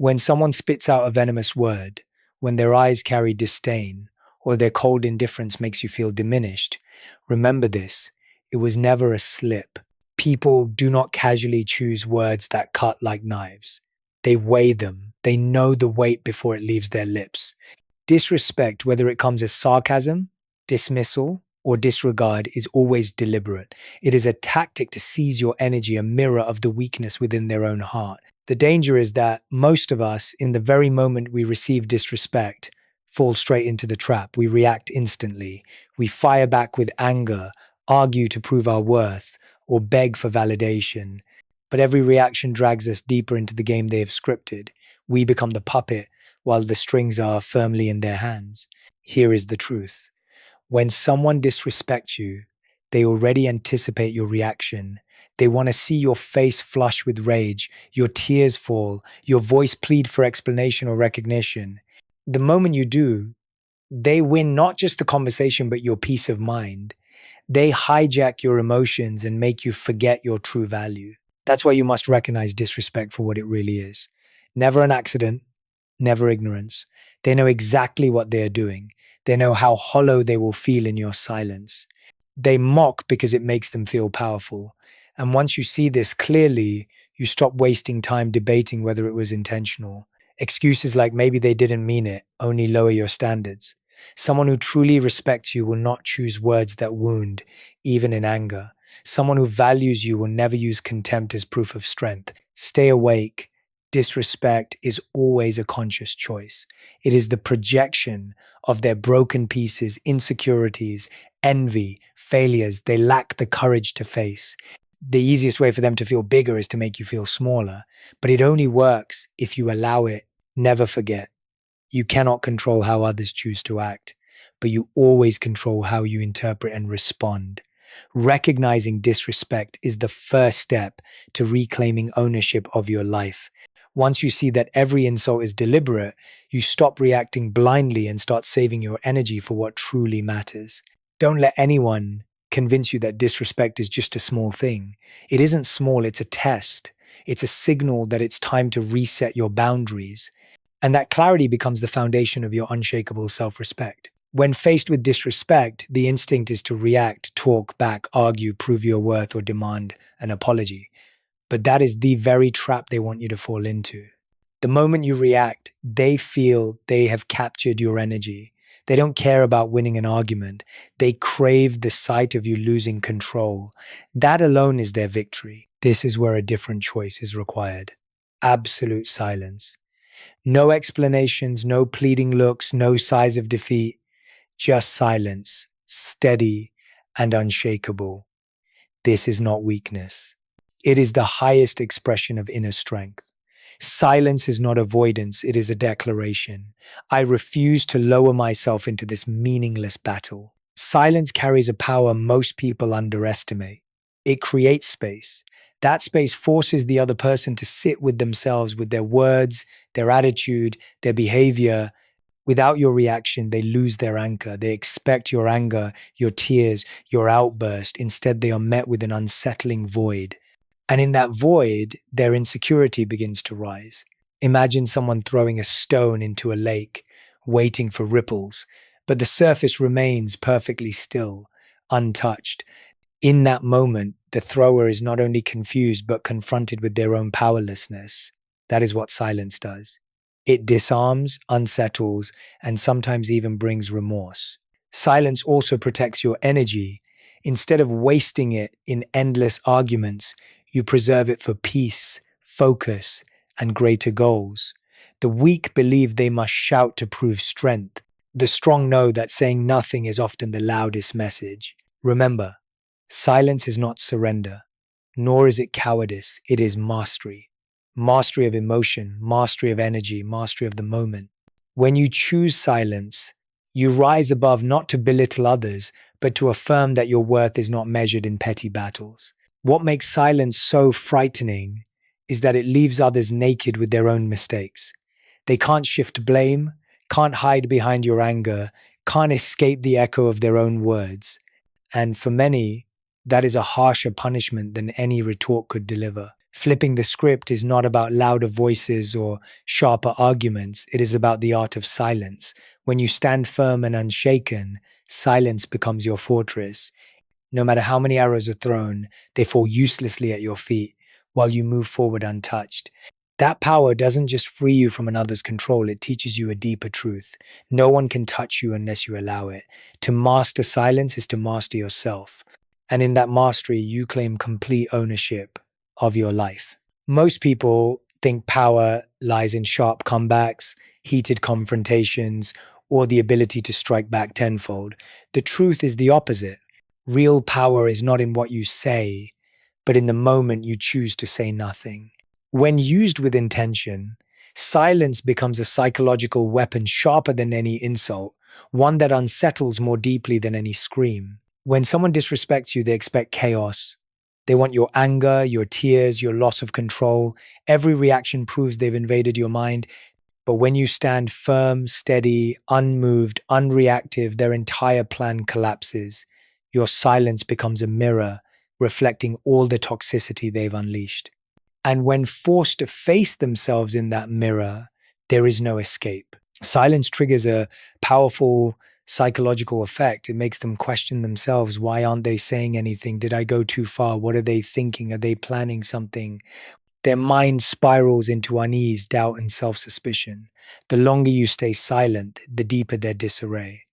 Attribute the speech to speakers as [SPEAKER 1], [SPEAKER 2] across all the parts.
[SPEAKER 1] When someone spits out a venomous word, when their eyes carry disdain, or their cold indifference makes you feel diminished, remember this: it was never a slip. People do not casually choose words that cut like knives. They weigh them. They know the weight before it leaves their lips. Disrespect, whether it comes as sarcasm, dismissal, or disregard, is always deliberate. It is a tactic to seize your energy, a mirror of the weakness within their own heart. The danger is that most of us, in the very moment we receive disrespect, fall straight into the trap. We react instantly. We fire back with anger, argue to prove our worth, or beg for validation. But every reaction drags us deeper into the game they have scripted. We become the puppet while the strings are firmly in their hands. Here is the truth. When someone disrespects you, they already anticipate your reaction. They want to see your face flush with rage, your tears fall, your voice plead for explanation or recognition. The moment you do, they win not just the conversation, but your peace of mind. They hijack your emotions and make you forget your true value. That's why you must recognize disrespect for what it really is. Never an accident, never ignorance. They know exactly what they are doing. They know how hollow they will feel in your silence. They mock because it makes them feel powerful. And once you see this clearly, you stop wasting time debating whether it was intentional. Excuses like maybe they didn't mean it only lower your standards. Someone who truly respects you will not choose words that wound, even in anger. Someone who values you will never use contempt as proof of strength. Stay awake. Disrespect is always a conscious choice. It is the projection of their broken pieces, insecurities, envy, failures they lack the courage to face. The easiest way for them to feel bigger is to make you feel smaller, but it only works if you allow it. Never forget, you cannot control how others choose to act, but you always control how you interpret and respond. Recognizing disrespect is the first step to reclaiming ownership of your life. Once you see that every insult is deliberate, you stop reacting blindly and start saving your energy for what truly matters. Don't let anyone convince you that disrespect is just a small thing. It isn't small, it's a test. It's a signal that it's time to reset your boundaries. And that clarity becomes the foundation of your unshakable self-respect. When faced with disrespect, the instinct is to react, talk back, argue, prove your worth, or demand an apology. But that is the very trap they want you to fall into. The moment you react, they feel they have captured your energy. They don't care about winning an argument. They crave the sight of you losing control. That alone is their victory. This is where a different choice is required. Absolute silence. No explanations, no pleading looks, no sighs of defeat. Just silence, steady and unshakable. This is not weakness. It is the highest expression of inner strength. Silence is not avoidance, it is a declaration. I refuse to lower myself into this meaningless battle. Silence carries a power most people underestimate. It creates space. That space forces the other person to sit with themselves, with their words, their attitude, their behavior. Without your reaction, they lose their anchor. They expect your anger, your tears, your outburst. Instead, they are met with an unsettling void. And in that void, their insecurity begins to rise. Imagine someone throwing a stone into a lake, waiting for ripples, but the surface remains perfectly still, untouched. In that moment, the thrower is not only confused, but confronted with their own powerlessness. That is what silence does. It disarms, unsettles, and sometimes even brings remorse. Silence also protects your energy. Instead of wasting it in endless arguments, you preserve it for peace, focus, and greater goals. The weak believe they must shout to prove strength. The strong know that saying nothing is often the loudest message. Remember, silence is not surrender, nor is it cowardice. It is mastery. Mastery of emotion, mastery of energy, mastery of the moment. When you choose silence, you rise above not to belittle others, but to affirm that your worth is not measured in petty battles. What makes silence so frightening is that it leaves others naked with their own mistakes. They can't shift blame, can't hide behind your anger, can't escape the echo of their own words. And for many, that is a harsher punishment than any retort could deliver. Flipping the script is not about louder voices or sharper arguments. It is about the art of silence. When you stand firm and unshaken, silence becomes your fortress. No matter how many arrows are thrown, they fall uselessly at your feet while you move forward untouched. That power doesn't just free you from another's control, it teaches you a deeper truth. No one can touch you unless you allow it. To master silence is to master yourself. And in that mastery, you claim complete ownership of your life. Most people think power lies in sharp comebacks, heated confrontations, or the ability to strike back tenfold. The truth is the opposite. Real power is not in what you say, but in the moment you choose to say nothing. When used with intention, silence becomes a psychological weapon sharper than any insult, one that unsettles more deeply than any scream. When someone disrespects you, they expect chaos. They want your anger, your tears, your loss of control. Every reaction proves they've invaded your mind. But when you stand firm, steady, unmoved, unreactive, their entire plan collapses. Your silence becomes a mirror, reflecting all the toxicity they've unleashed. And when forced to face themselves in that mirror, there is no escape. Silence triggers a powerful psychological effect. It makes them question themselves. Why aren't they saying anything? Did I go too far? What are they thinking? Are they planning something? Their mind spirals into unease, doubt, and self-suspicion. The longer you stay silent, the deeper their disarray.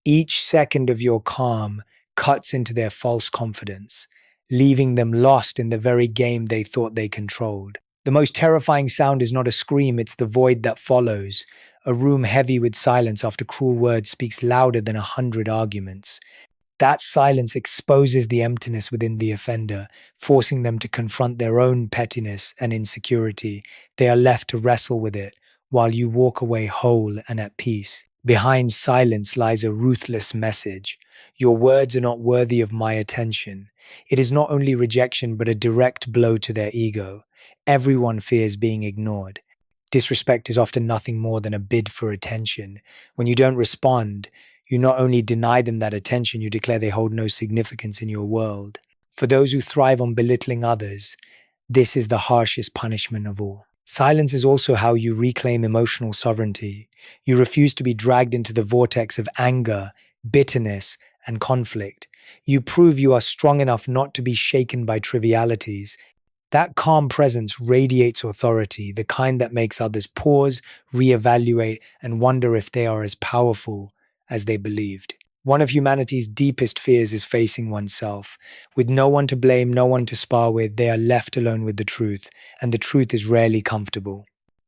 [SPEAKER 1] Each second of your calm cuts into their false confidence, leaving them lost in the very game they thought they controlled. The most terrifying sound is not a scream, it's the void that follows. A room heavy with silence after cruel words speaks louder than 100 arguments. That silence exposes the emptiness within the offender, forcing them to confront their own pettiness and insecurity. They are left to wrestle with it, while you walk away whole and at peace. Behind silence lies a ruthless message. Your words are not worthy of my attention. It is not only rejection, but a direct blow to their ego. Everyone fears being ignored. Disrespect is often nothing more than a bid for attention. When you don't respond, you not only deny them that attention, you declare they hold no significance in your world. For those who thrive on belittling others, this is the harshest punishment of all. Silence is also how you reclaim emotional sovereignty. You refuse to be dragged into the vortex of anger, bitterness, and conflict. You prove you are strong enough not to be shaken by trivialities. That calm presence radiates authority, the kind that makes others pause, reevaluate, and wonder if they are as powerful as they believed. One of humanity's deepest fears is facing oneself. With no one to blame, no one to spar with, they are left alone with the truth, and the truth is rarely comfortable.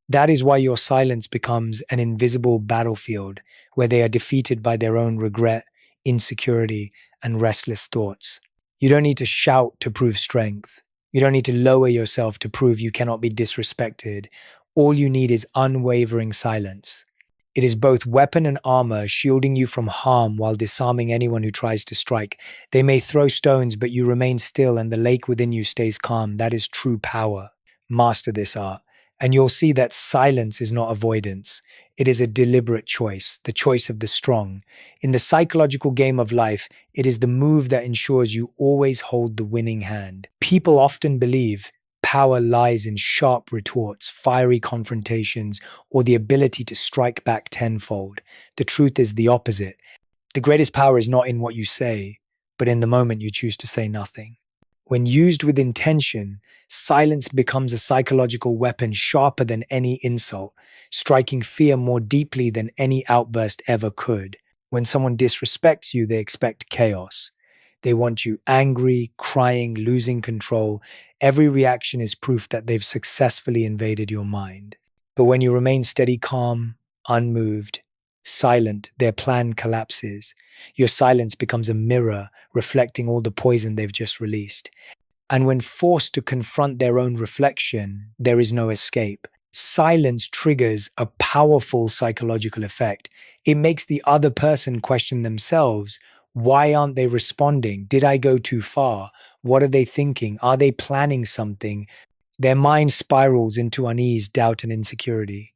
[SPEAKER 1] That is why your silence becomes an invisible battlefield, where they are defeated by their own regret, insecurity, and restless thoughts. You don't need to shout to prove strength. You don't need to lower yourself to prove you cannot be disrespected. All you need is unwavering silence. It is both weapon and armor, shielding you from harm while disarming anyone who tries to strike. They may throw stones, but you remain still and the lake within you stays calm. That is true power. Master this art, and you'll see that silence is not avoidance. It is a deliberate choice, the choice of the strong. In the psychological game of life, it is the move that ensures you always hold the winning hand. People often believe power lies in sharp retorts, fiery confrontations, or the ability to strike back tenfold. The truth is the opposite. The greatest power is not in what you say, but in the moment you choose to say nothing. When used with intention, silence becomes a psychological weapon sharper than any insult, striking fear more deeply than any outburst ever could. When someone disrespects you, they expect chaos. They want you angry, crying, losing control. Every reaction is proof that they've successfully invaded your mind. But when you remain steady, calm, unmoved, silent, their plan collapses. Your silence becomes a mirror reflecting all the poison they've just released. And when forced to confront their own reflection, there is no escape. Silence triggers a powerful psychological effect. It makes the other person question themselves. Why aren't they responding? Did I go too far? What are they thinking? Are they planning something? Their mind spirals into unease, doubt, and insecurity.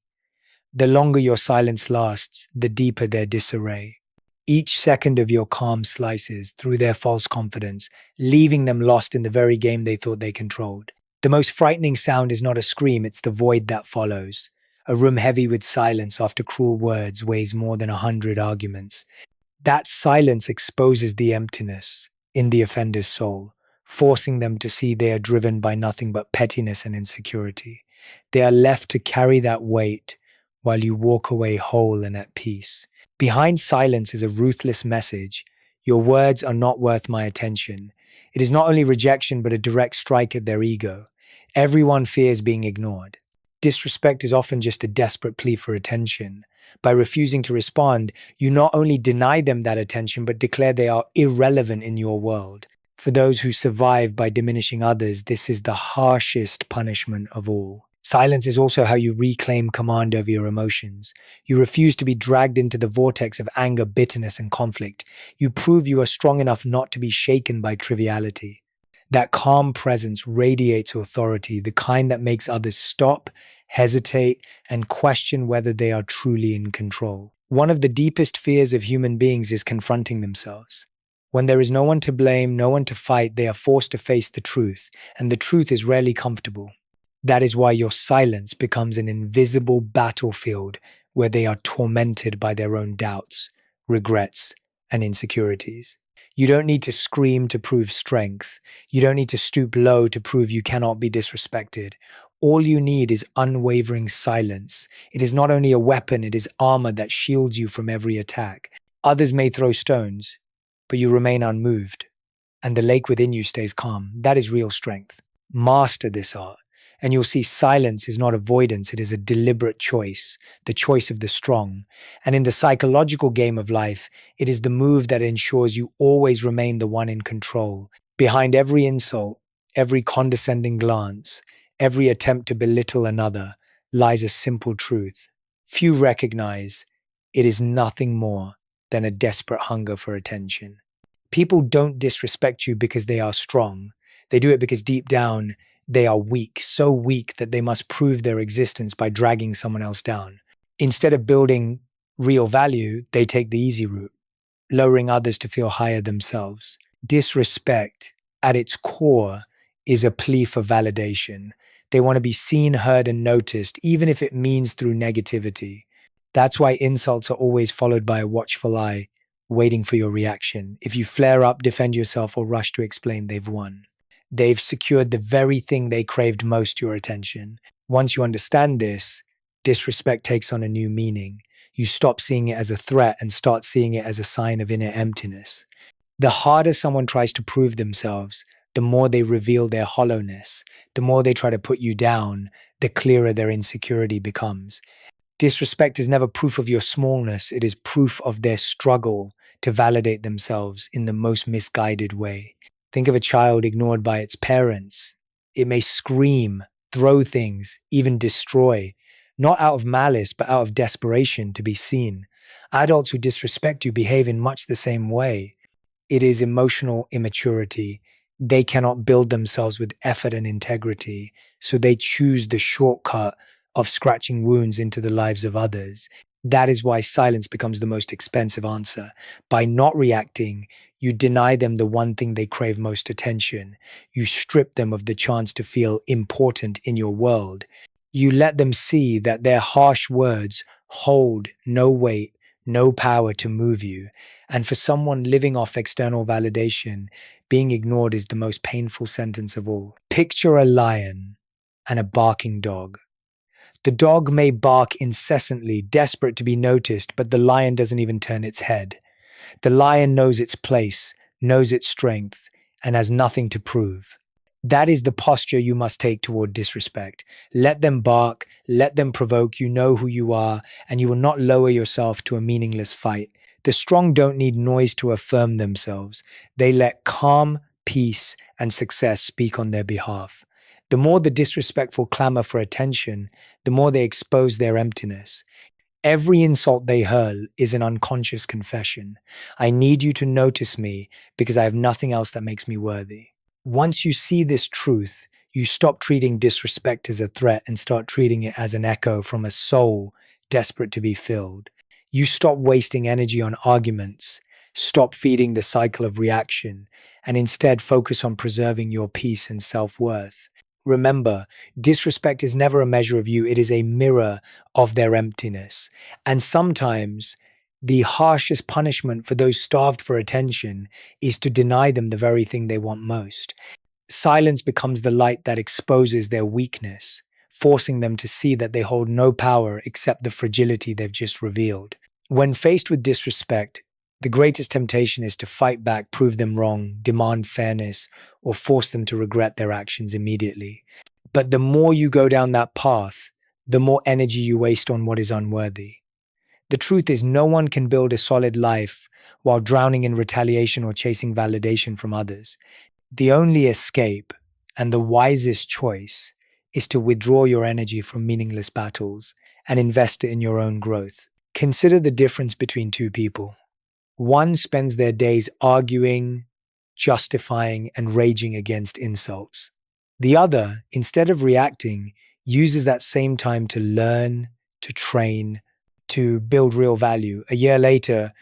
[SPEAKER 1] The longer your silence lasts, the deeper their disarray. Each second of your calm slices through their false confidence, leaving them lost in the very game they thought they controlled. The most frightening sound is not a scream, it's the void that follows. A room heavy with silence after cruel words weighs more than 100 arguments. That silence exposes the emptiness in the offender's soul, forcing them to see they are driven by nothing but pettiness and insecurity. They are left to carry that weight while you walk away whole and at peace. Behind silence is a ruthless message. Your words are not worth my attention. It is not only rejection, but a direct strike at their ego. Everyone fears being ignored. Disrespect is often just a desperate plea for attention. By refusing to respond, you not only deny them that attention, but declare they are irrelevant in your world. For those who survive by diminishing others, this is the harshest punishment of all. Silence is also how you reclaim command over your emotions. You refuse to be dragged into the vortex of anger, bitterness, and conflict. You prove you are strong enough not to be shaken by triviality. That calm presence radiates authority, the kind that makes others stop, hesitate, and question whether they are truly in control. One of the deepest fears of human beings is confronting themselves. When there is no one to blame, no one to fight, they are forced to face the truth, and the truth is rarely comfortable. That is why your silence becomes an invisible battlefield where they are tormented by their own doubts, regrets, and insecurities. You don't need to scream to prove strength. You don't need to stoop low to prove you cannot be disrespected. All you need is unwavering silence. It is not only a weapon, it is armor that shields you from every attack. Others may throw stones, but you remain unmoved, and the lake within you stays calm. That is real strength. Master this art, and you'll see silence is not avoidance, it is a deliberate choice, the choice of the strong. And in the psychological game of life, it is the move that ensures you always remain the one in control. Behind every insult, every condescending glance, every attempt to belittle another, lies a simple truth. Few recognize it is nothing more than a desperate hunger for attention. People don't disrespect you because they are strong. They do it because deep down, they are weak, so weak that they must prove their existence by dragging someone else down. Instead of building real value, they take the easy route, lowering others to feel higher themselves. Disrespect, at its core, is a plea for validation. They want to be seen, heard, and noticed, even if it means through negativity. That's why insults are always followed by a watchful eye, waiting for your reaction. If you flare up, defend yourself, or rush to explain, they've won. They've secured the very thing they craved most, your attention. Once you understand this, disrespect takes on a new meaning. You stop seeing it as a threat and start seeing it as a sign of inner emptiness. The harder someone tries to prove themselves, the more they reveal their hollowness. The more they try to put you down, the clearer their insecurity becomes. Disrespect is never proof of your smallness, it is proof of their struggle to validate themselves in the most misguided way. Think of a child ignored by its parents. It may scream, throw things, even destroy, not out of malice, but out of desperation to be seen. Adults who disrespect you behave in much the same way. It is emotional immaturity. They cannot build themselves with effort and integrity, so they choose the shortcut of scratching wounds into the lives of others. That is why silence becomes the most expensive answer. By not reacting, you deny them the one thing they crave most: attention. You strip them of the chance to feel important in your world. You let them see that their harsh words hold no weight, no power to move you. And for someone living off external validation, being ignored is the most painful sentence of all. Picture a lion and a barking dog. The dog may bark incessantly, desperate to be noticed, but the lion doesn't even turn its head. The lion knows its place, knows its strength, and has nothing to prove. That is the posture you must take toward disrespect. Let them bark, let them provoke, you know who you are, and you will not lower yourself to a meaningless fight. The strong don't need noise to affirm themselves. They let calm, peace, and success speak on their behalf. The more the disrespectful clamor for attention, the more they expose their emptiness. Every insult they hurl is an unconscious confession. I need you to notice me because I have nothing else that makes me worthy. Once you see this truth, you stop treating disrespect as a threat and start treating it as an echo from a soul desperate to be filled. You stop wasting energy on arguments, stop feeding the cycle of reaction, and instead focus on preserving your peace and self-worth. Remember, disrespect is never a measure of you, it is a mirror of their emptiness. And sometimes the harshest punishment for those starved for attention is to deny them the very thing they want most. Silence becomes the light that exposes their weakness, forcing them to see that they hold no power except the fragility they've just revealed. When faced with disrespect, the greatest temptation is to fight back, prove them wrong, demand fairness, or force them to regret their actions immediately. But the more you go down that path, the more energy you waste on what is unworthy. The truth is, no one can build a solid life while drowning in retaliation or chasing validation from others. The only escape, and the wisest choice, is to withdraw your energy from meaningless battles and invest it in your own growth. Consider the difference between two people. One spends their days arguing, justifying, and raging against insults. The other, instead of reacting, uses that same time to learn, to train, to build real value. A year later,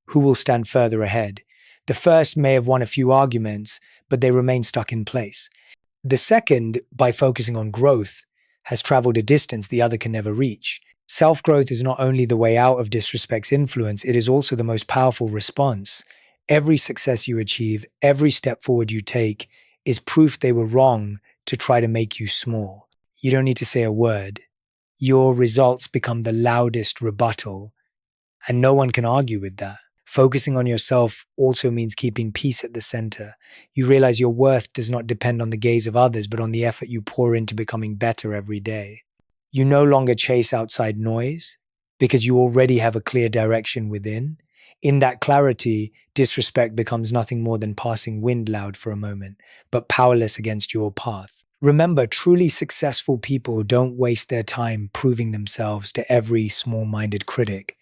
[SPEAKER 1] who will stand further ahead? The first may have won a few arguments, but they remain stuck in place. The second, by focusing on growth, has traveled a distance the other can never reach. Self-growth is not only the way out of disrespect's influence, it is also the most powerful response. Every success you achieve, every step forward you take, is proof they were wrong to try to make you small. You don't need to say a word. Your results become the loudest rebuttal, and no one can argue with that. Focusing on yourself also means keeping peace at the center. You realize your worth does not depend on the gaze of others, but on the effort you pour into becoming better every day. You no longer chase outside noise because you already have a clear direction within. In that clarity, disrespect becomes nothing more than passing wind loud for a moment, but powerless against your path. Remember, truly successful people don't waste their time proving themselves to every small-minded critic.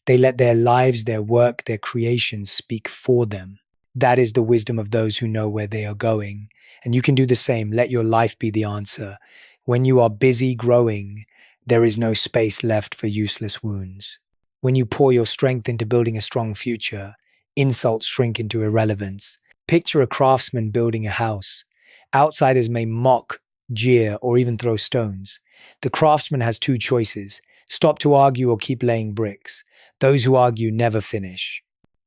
[SPEAKER 1] They let their lives, their work, their creations speak for them. That is the wisdom of those who know where they are going. And you can do the same. Let your life be the answer. When you are busy growing, there is no space left for useless wounds. When you pour your strength into building a strong future, insults shrink into irrelevance. Picture a craftsman building a house. Outsiders may mock, jeer, or even throw stones. The craftsman has two choices: stop to argue or keep laying bricks. Those who argue never finish.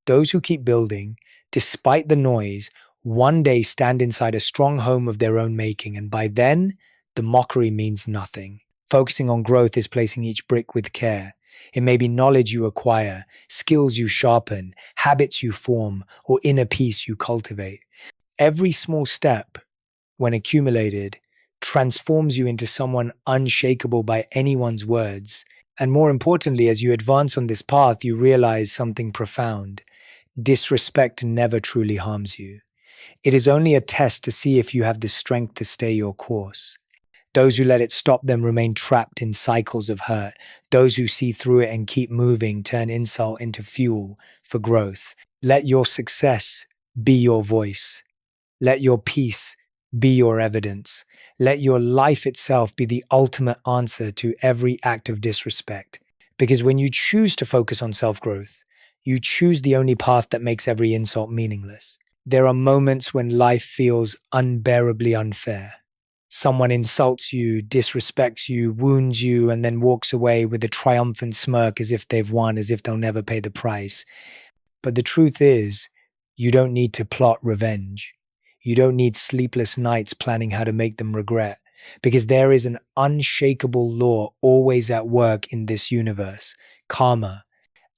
[SPEAKER 1] Those who keep building, despite the noise, one day stand inside a strong home of their own making, and by then, the mockery means nothing. Focusing on growth is placing each brick with care. It may be knowledge you acquire, skills you sharpen, habits you form, or inner peace you cultivate. Every small step, when accumulated, transforms you into someone unshakable by anyone's words. And more importantly, as you advance on this path, you realize something profound. Disrespect never truly harms you. It is only a test to see if you have the strength to stay your course. Those who let it stop them remain trapped in cycles of hurt. Those who see through it and keep moving turn insult into fuel for growth. Let your success be your voice. Let your peace be your evidence. Let your life itself be the ultimate answer to every act of disrespect. Because when you choose to focus on self-growth, you choose the only path that makes every insult meaningless. There are moments when life feels unbearably unfair. Someone insults you, disrespects you, wounds you, and then walks away with a triumphant smirk as if they've won, as if they'll never pay the price. But the truth is, you don't need to plot revenge. You don't need sleepless nights planning how to make them regret, because there is an unshakable law always at work in this universe: karma.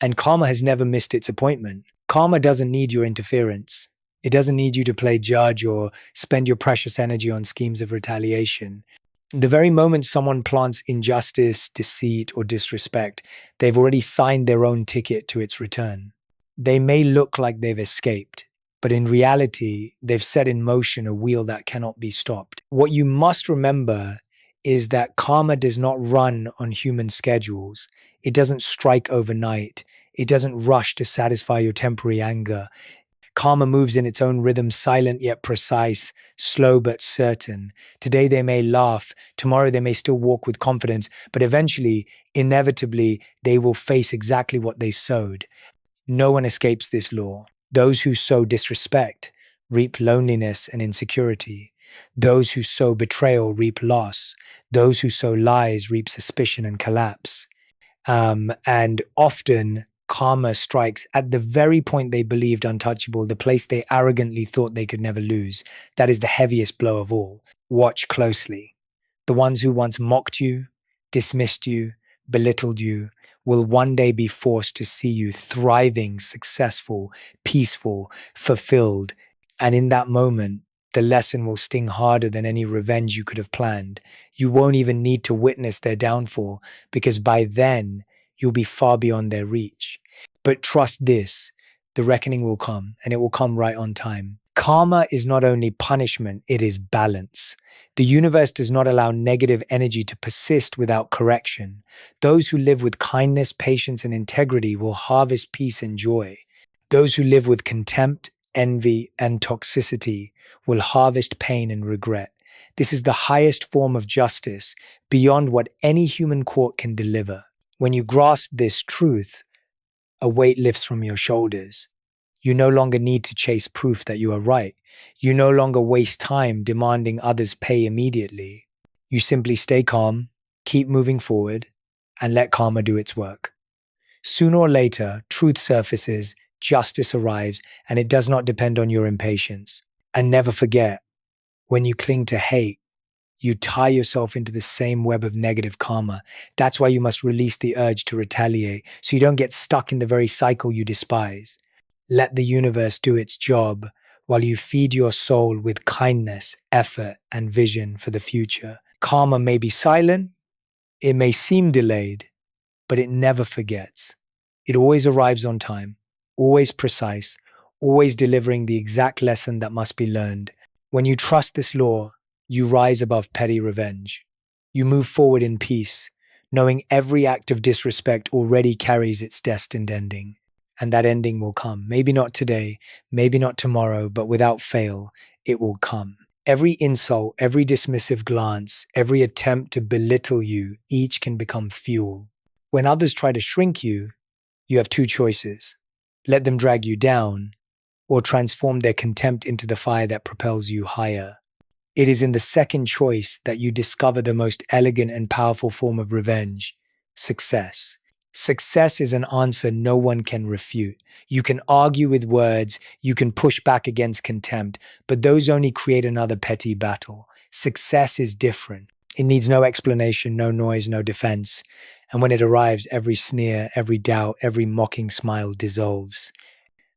[SPEAKER 1] And karma has never missed its appointment. Karma doesn't need your interference. It doesn't need you to play judge or spend your precious energy on schemes of retaliation. The very moment someone plants injustice, deceit, or disrespect, they've already signed their own ticket to its return. They may look like they've escaped, but in reality, they've set in motion a wheel that cannot be stopped. What you must remember is that karma does not run on human schedules. It doesn't strike overnight. It doesn't rush to satisfy your temporary anger. Karma moves in its own rhythm, silent yet precise, slow but certain. Today they may laugh, tomorrow they may still walk with confidence, but eventually, inevitably, they will face exactly what they sowed. No one escapes this law. Those who sow disrespect reap loneliness and insecurity. Those who sow betrayal reap loss. Those who sow lies reap suspicion and collapse. And often karma strikes at the very point they believed untouchable, the place they arrogantly thought they could never lose. That is the heaviest blow of all. Watch closely. The ones who once mocked you, dismissed you, belittled you, will one day be forced to see you thriving, successful, peaceful, fulfilled. And in that moment, the lesson will sting harder than any revenge you could have planned. You won't even need to witness their downfall, because by then, you'll be far beyond their reach. But trust this, the reckoning will come, and it will come right on time. Karma is not only punishment, it is balance. The universe does not allow negative energy to persist without correction. Those who live with kindness, patience, and integrity will harvest peace and joy. Those who live with contempt, envy, and toxicity will harvest pain and regret. This is the highest form of justice, beyond what any human court can deliver. When you grasp this truth, a weight lifts from your shoulders. You no longer need to chase proof that you are right. You no longer waste time demanding others pay immediately. You simply stay calm, keep moving forward, and let karma do its work. Sooner or later, truth surfaces, justice arrives, and it does not depend on your impatience. And never forget, when you cling to hate, you tie yourself into the same web of negative karma. That's why you must release the urge to retaliate, so you don't get stuck in the very cycle you despise. Let the universe do its job while you feed your soul with kindness, effort, and vision for the future. Karma may be silent, it may seem delayed, but it never forgets. It always arrives on time, always precise, always delivering the exact lesson that must be learned. When you trust this law, you rise above petty revenge. You move forward in peace, knowing every act of disrespect already carries its destined ending. And that ending will come. Maybe not today, maybe not tomorrow, but without fail, it will come. Every insult, every dismissive glance, every attempt to belittle you, each can become fuel. When others try to shrink you, you have two choices. Let them drag you down, or transform their contempt into the fire that propels you higher. It is in the second choice that you discover the most elegant and powerful form of revenge: success. Success is an answer no one can refute. You can argue with words, you can push back against contempt, but those only create another petty battle. Success is different. It needs no explanation, no noise, no defense. And when it arrives, every sneer, every doubt, every mocking smile dissolves.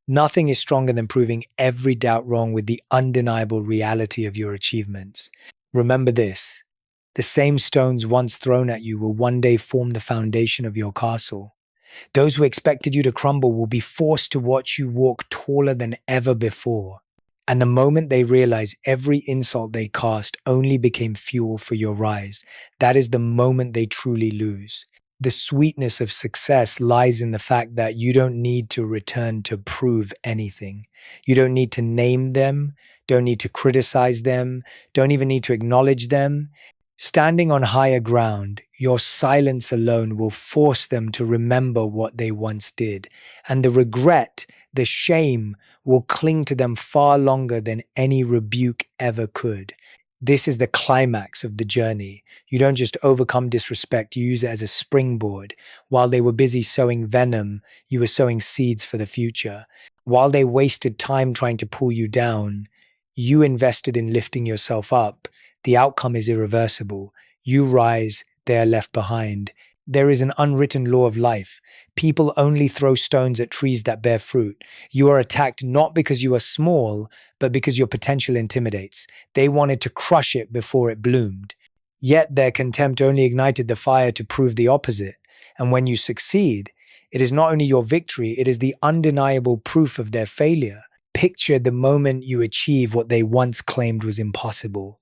[SPEAKER 1] Nothing is stronger than proving every doubt wrong with the undeniable reality of your achievements. Remember this: the same stones once thrown at you will one day form the foundation of your castle. Those who expected you to crumble will be forced to watch you walk taller than ever before. And the moment they realize every insult they cast only became fuel for your rise, that is the moment they truly lose. The sweetness of success lies in the fact that you don't need to return to prove anything. You don't need to name them, don't need to criticize them, don't even need to acknowledge them. Standing on higher ground, your silence alone will force them to remember what they once did. And the regret, the shame, will cling to them far longer than any rebuke ever could. This is the climax of the journey. You don't just overcome disrespect, you use it as a springboard. While they were busy sowing venom, you were sowing seeds for the future. While they wasted time trying to pull you down, you invested in lifting yourself up. The outcome is irreversible. You rise, they are left behind. There is an unwritten law of life. People only throw stones at trees that bear fruit. You are attacked not because you are small, but because your potential intimidates. They wanted to crush it before it bloomed. Yet their contempt only ignited the fire to prove the opposite. And when you succeed, it is not only your victory, it is the undeniable proof of their failure. Picture the moment you achieve what they once claimed was impossible.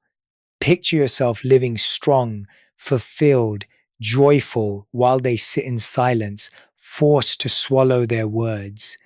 [SPEAKER 1] Picture yourself living strong, fulfilled, joyful, while they sit in silence, forced to swallow their words.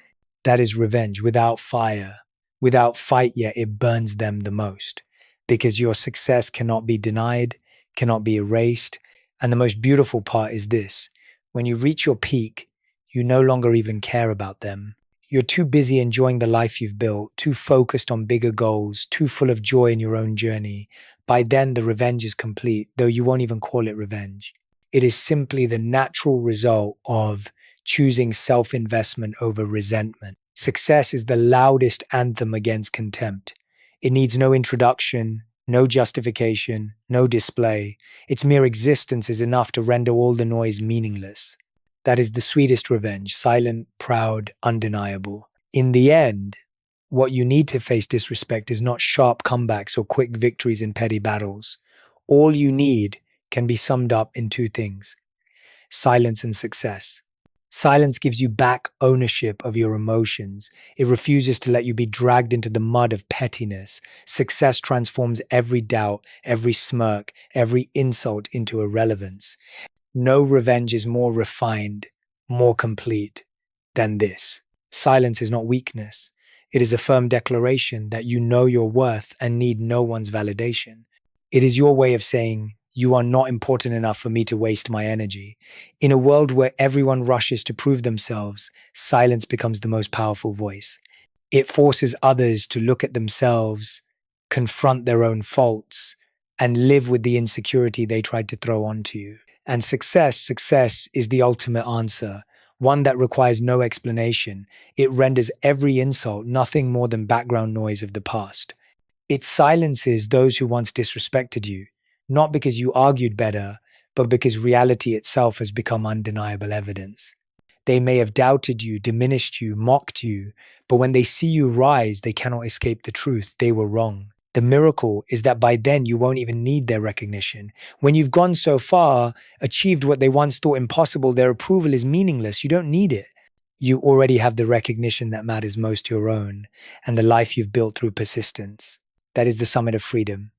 [SPEAKER 1] That is revenge without fire. Without fight, yet it burns them the most. Because your success cannot be denied, cannot be erased. And the most beautiful part is this: when you reach your peak, you no longer even care about them. You're too busy enjoying the life you've built, too focused on bigger goals, too full of joy in your own journey. By then, the revenge is complete, though you won't even call it revenge. It is simply the natural result of choosing self-investment over resentment. Success is the loudest anthem against contempt. It needs no introduction, no justification, no display. Its mere existence is enough to render all the noise meaningless. That is the sweetest revenge, silent, proud, undeniable. In the end, what you need to face disrespect is not sharp comebacks or quick victories in petty battles. All you need can be summed up in two things: silence and success. Silence gives you back ownership of your emotions. It refuses to let you be dragged into the mud of pettiness. Success transforms every doubt, every smirk, every insult into irrelevance. No revenge is more refined, more complete than this. Silence is not weakness. It is a firm declaration that you know your worth and need no one's validation. It is your way of saying, "You are not important enough for me to waste my energy." In a world where everyone rushes to prove themselves, silence becomes the most powerful voice. It forces others to look at themselves, confront their own faults, and live with the insecurity they tried to throw onto you. And success is the ultimate answer, one that requires no explanation. It renders every insult nothing more than background noise of the past. It silences those who once disrespected you, not because you argued better, but because reality itself has become undeniable evidence. They may have doubted you, diminished you, mocked you, but when they see you rise, they cannot escape the truth. They were wrong. The miracle is that by then you won't even need their recognition. When you've gone so far, achieved what they once thought impossible, their approval is meaningless. You don't need it. You already have the recognition that matters most your own, and the life you've built through persistence. That is the summit of freedom.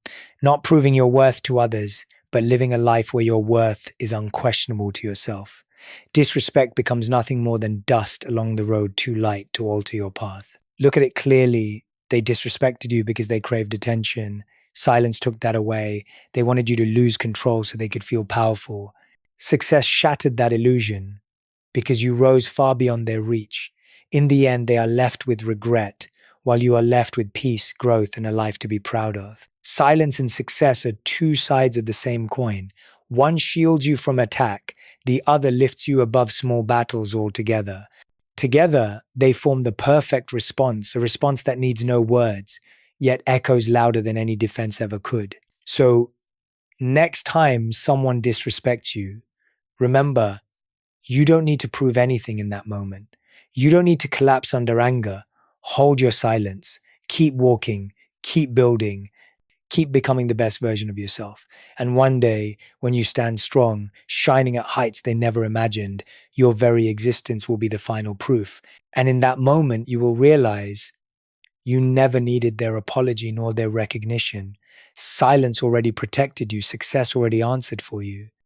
[SPEAKER 1] Not proving your worth to others, but living a life where your worth is unquestionable to yourself. Disrespect becomes nothing more than dust along the road too light to alter your path. Look at it clearly. They disrespected you because they craved attention. Silence took that away. They wanted you to lose control so they could feel powerful. Success shattered that illusion because you rose far beyond their reach. In the end, they are left with regret, while you are left with peace, growth, and a life to be proud of. Silence and success are two sides of the same coin. One shields you from attack, the other lifts you above small battles altogether. Together, they form the perfect response, a response that needs no words, yet echoes louder than any defense ever could. So, next time someone disrespects you, remember, you don't need to prove anything in that moment. You don't need to collapse under anger. Hold your silence. Keep walking. Keep building. Keep becoming the best version of yourself. And one day, when you stand strong, shining at heights they never imagined, your very existence will be the final proof. And in that moment, you will realize you never needed their apology nor their recognition. Silence already protected you. Success already answered for you.